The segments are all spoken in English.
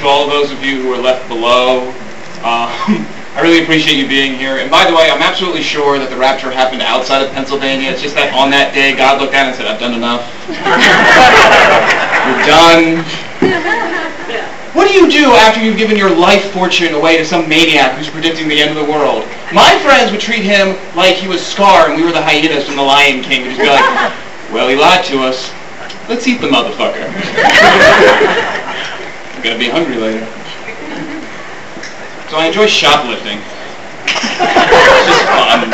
to all of those of you who are left below. I really appreciate you being here. And by the way, I'm absolutely sure that the rapture happened outside of Pennsylvania. It's just that on that day, God looked down and said, I've done enough. You're done. What do you do after you've given your life fortune away to some maniac who's predicting the end of the world? My friends would treat him like he was Scar and we were the hyenas from The Lion King. We'd just be like, well, he lied to us. Let's eat the motherfucker. I'm gonna be hungry later. So I enjoy shoplifting. It's just fun.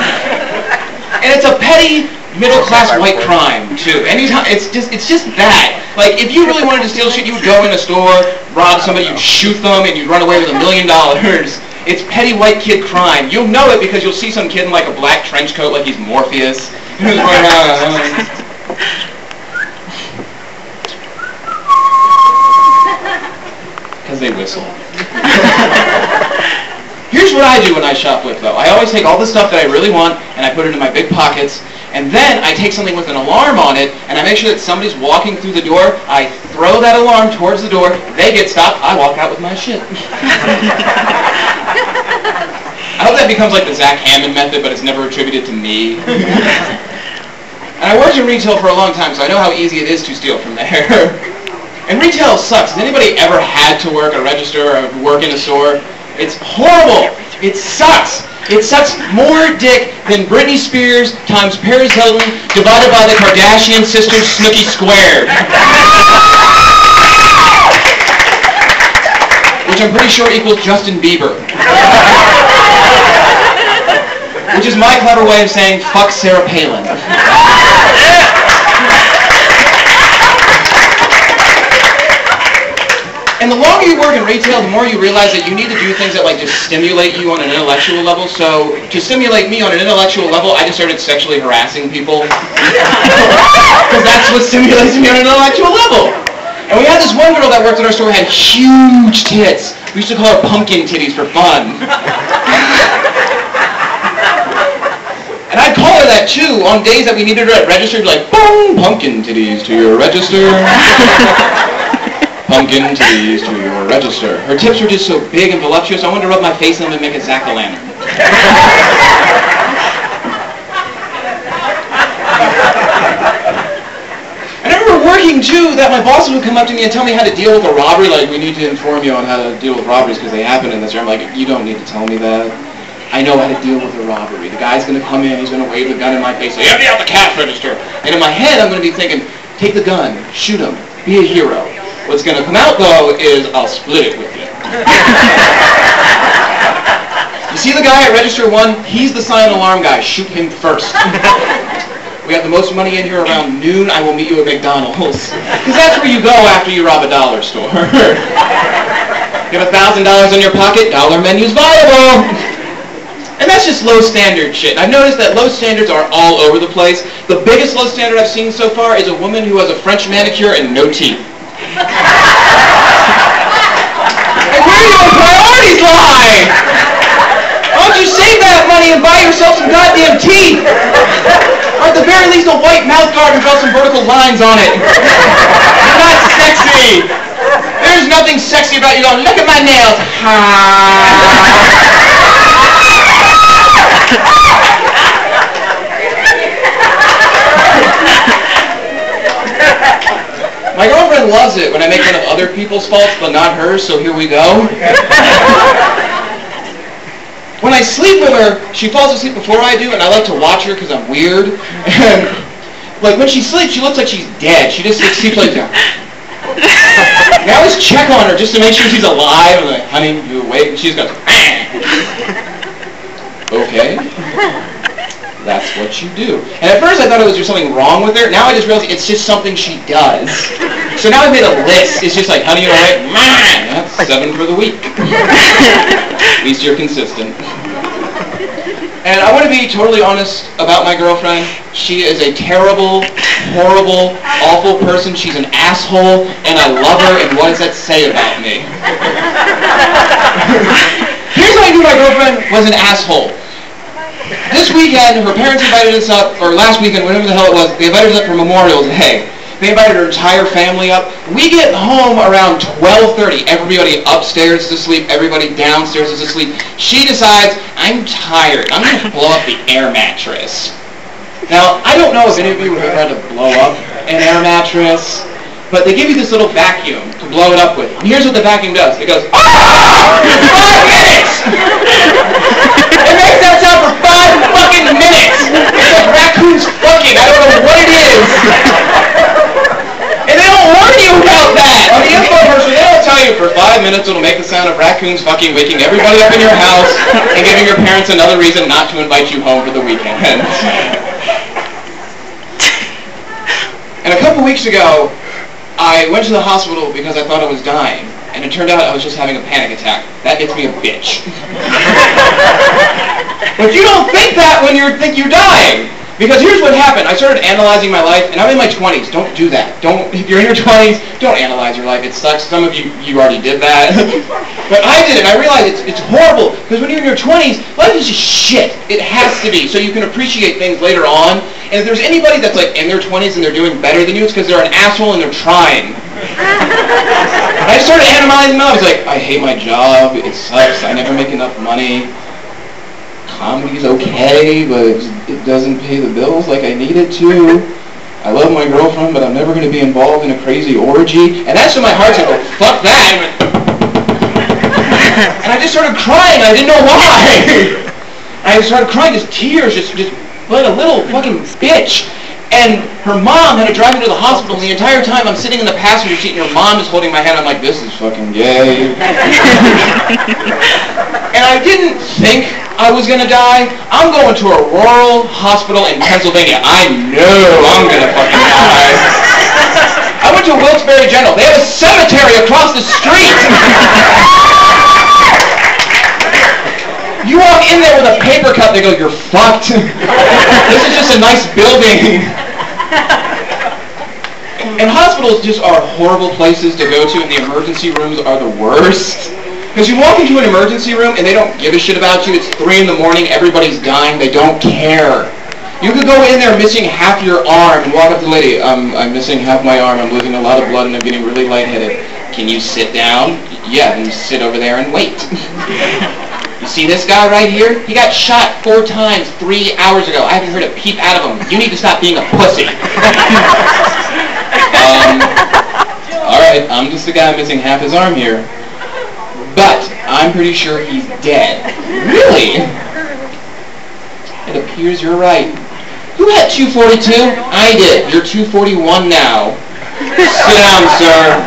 And it's a petty, middle-class white crime, too. Anytime, it's just that. Like, if you really wanted to steal shit, you would go in a store, rob somebody, you'd shoot them, and you'd run away with $1 million. It's petty white kid crime. You'll know it because you'll see some kid in, like, a black trench coat like he's Morpheus. Who's going around. Because they whistle. Here's what I do when I shoplift, though. I always take all the stuff that I really want, and I put it in my big pockets, and then I take something with an alarm on it, and I make sure that somebody's walking through the door. I throw that alarm towards the door. They get stopped. I walk out with my shit. I hope that becomes like the Zack Hammond method, but it's never attributed to me. And I worked in retail for a long time, so I know how easy it is to steal from there. And retail sucks. Has anybody ever had to work a register or work in a store? It's horrible. It sucks. It sucks more dick than Britney Spears times Paris Hilton divided by the Kardashian sisters Snooki squared. Which I'm pretty sure equals Justin Bieber. Which is my clever way of saying fuck Sarah Palin. And the longer you work in retail, the more you realize that you need to do things that like just stimulate you on an intellectual level. So to stimulate me on an intellectual level, I just started sexually harassing people. Because that's what stimulates me on an intellectual level. And we had this one girl that worked at our store who had huge tits. We used to call her pumpkin titties for fun. And I'd call her that too on days that we needed her at register. Like, boom, pumpkin titties to your register. Pumpkin titties to your register. Her tips were just so big and voluptuous, I wanted to rub my face in them and make a Zack Hammond. I remember working too, that my bosses would come up to me and tell me how to deal with a robbery, like, we need to inform you on how to deal with robberies because they happen in this year. I'm like, you don't need to tell me that. I know how to deal with a robbery. The guy's going to come in, he's going to wave the gun in my face, say, empty out the cash register. And in my head, I'm going to be thinking, take the gun, shoot him, be a hero. What's going to come out, though, is I'll split it with you. You see the guy at Register 1? He's the silent alarm guy. Shoot him first. We have the most money in here around noon. I will meet you at McDonald's. Because that's where you go after you rob a dollar store. You have $1,000 in your pocket, dollar menu's viable. And that's just low standard shit. I've noticed that low standards are all over the place. The biggest low standard I've seen so far is a woman who has a French manicure and no teeth. And where do your priorities lie? Why don't you save that money and buy yourself some goddamn teeth? Or at the very least a white mouth guard and draw some vertical lines on it. You're not sexy. There's nothing sexy about you going, look at my nails. My girlfriend loves it when I make fun of other people's faults, but not hers, so here we go. When I sleep with her, she falls asleep before I do, and I like to watch her because I'm weird. And, like, when she sleeps, she looks like she's dead. She just sleeps like that. And I always check on her just to make sure she's alive. I'm like, honey, you awake? And she just goes, okay. That's what you do. And at first I thought it was just something wrong with her. Now I just realize it's just something she does. So now I've made a list. It's just like, honey, you alright? That's 7 for the week. At least you're consistent. And I want to be totally honest about my girlfriend. She is a terrible, horrible, awful person. She's an asshole, and I love her, and what does that say about me? Here's what I knew my girlfriend was an asshole. This weekend, her parents invited us up, or last weekend, whatever the hell it was, they invited us up for Memorial Day. They invited her entire family up. We get home around 12:30. Everybody upstairs is asleep. Everybody downstairs is asleep. She decides, I'm tired. I'm going to blow up the air mattress. Now, I don't know if any of you have ever had to blow up an air mattress, but they give you this little vacuum to blow it up with. And here's what the vacuum does. It goes, ah! 5 minutes! It makes that sound for 5 fucking minutes! It's like raccoons fucking. I don't know what it is. And they don't warn you about that! On the infomercial, they don't tell you for 5 minutes it'll make the sound of raccoons fucking, waking everybody up in your house and giving your parents another reason not to invite you home for the weekend. And a couple weeks ago, I went to the hospital because I thought I was dying, and it turned out I was just having a panic attack. That makes me a bitch. But you don't think that when you think you're dying. Because here's what happened. I started analyzing my life, and I'm in my 20s. Don't do that. If you're in your 20s, don't analyze your life. It sucks. Some of you already did that. But I did it. I realized it's horrible. Because when you're in your 20s, life is just shit. It has to be. So you can appreciate things later on. And if there's anybody that's like in their 20s and they're doing better than you, it's because they're an asshole and they're trying. I started analyzing my life. I was like, I hate my job. It sucks. I never make enough money. Comedy's okay, but it doesn't pay the bills like I need it to. I love my girlfriend, but I'm never going to be involved in a crazy orgy. And that's when my heart said, oh, fuck that. And I just started crying. I didn't know why. I started crying, just tears, just like a little fucking bitch. And her mom had to drive me to the hospital, and the entire time I'm sitting in the passenger seat, and her mom is holding my hand. I'm like, this is fucking gay. And I didn't think I was going to die. I'm going to a rural hospital in Pennsylvania. I know I'm going to fucking die. I went to Wilkes-Barre General. They have a cemetery across the street. You walk in there with a paper cut, they go, you're fucked. This is just a nice building. And hospitals just are horrible places to go to, and the emergency rooms are the worst. Because you walk into an emergency room and they don't give a shit about you. It's 3 in the morning, everybody's dying, they don't care. You could go in there missing half your arm and walk up to the lady, I'm missing half my arm, I'm losing a lot of blood and I'm getting really lightheaded. Can you sit down? Yeah, then sit over there and wait. You see this guy right here? He got shot 4 times 3 hours ago. I haven't heard a peep out of him. You need to stop being a pussy. Alright, I'm just the guy missing half his arm here. But I'm pretty sure he's dead. Really? It appears you're right. Who had 242? I did. You're 241 now. Sit down, sir.